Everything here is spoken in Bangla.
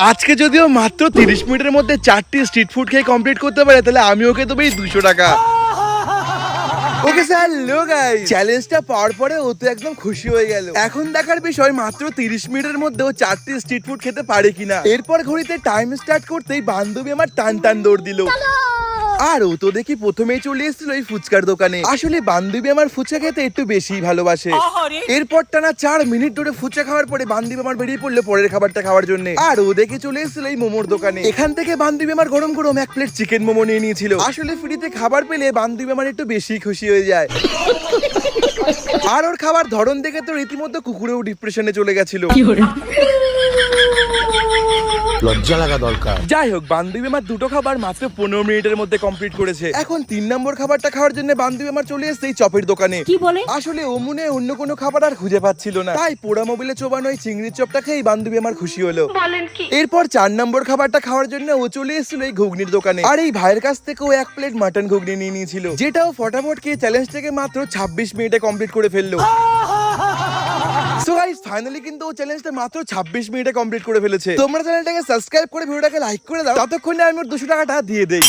আজকে যদিও মাত্র 30 মিনিটের মধ্যে 4টি স্ট্রিট ফুড খেয়ে কমপ্লিট করতে পারে, তাহলে আমি ওকে দেবো এই 200 টাকা। ওকে স্যার, হ্যালো গাইস, চ্যালেঞ্জটা পাওয়ার পরে ও তো একদম খুশি হয়ে গেল। এখন দেখার বিষয় মাত্র 30 মিনিটের মধ্যে ও 4টি স্ট্রিট ফুড খেতে পারে কিনা। এরপর ঘড়িতে টাইম স্টার্ট করতেই বান্ধবী আমার টান টান দৌড় দিল। আর ও তো দেখি প্রথমেই চলে এসেছিল এই ফুচকার দোকানে। আসলে বান্ধবী আমার ফুচকা খেতে একটু বেশি ভালোবাসে। এরপর টানা 4 মিনিট ধরে ফুচকা খাওয়ার পরে বান্ধবী আমার বেরিয়ে পড়লো পরের খাবারটা খাওয়ার জন্য। আর ও দেখে চলে এসেছিল এই মোমোর দোকানে। এখান থেকে বান্ধবী আমার গরম গরম 1 প্লেট চিকেন মোমো নিয়ে নিয়েছিল। আসলে ফ্রিতে খাবার পেলে বান্ধবী আমার একটু বেশি খুশি হয়ে যায়। আর ওর খাবার ধরন দেখে তো রীতিমতো কুকুরেও ডিপ্রেশনে চলে গেছিল। লজ্জা লাগা দরকার। যাই হোক, বান্ধবী আমার দুটো খাবার মাত্র 15 মিনিটের মধ্যে কমপ্লিট করেছে। এখন 3 নম্বর খাবারটা খাওয়ার জন্য বান্ধবী আমার চলে এসেছে এই চপের দোকানে। কি বলে? আসলে ও মনে হয় অন্য কোনো খাবার আর খুঁজে পাচ্ছিল না, তাই পোড়া মোবিলে চোবানো এই চিংড়ির চপটা খেয়ে বান্ধবী আমার খুশি হলো। এরপর 4 নম্বর খাবারটা খাওয়ার জন্য ও চলে এসেছিল এই ঘুগনির দোকানে। আর এই ভাইয়ের কাছ থেকে ও 1 প্লেট মাটন ঘুগনি নিয়ে নিয়েছিল, যেটাও ফটাফট খেয়ে চ্যালেঞ্জটাকে মাত্র 26 মিনিটে কমপ্লিট করে ফেললো। সো গাইস, ফাইনালি কিন্তু ও চ্যালেঞ্জটা মাত্র 26 মিনিটে কমপ্লিট করে ফেলেছে। তোমরা চ্যানেলটাকে সাবস্ক্রাইব করে ভিডিওটাকে লাইক করে দাও, ততক্ষণে আমি ওর 200 টাকাটা দিয়ে দেই।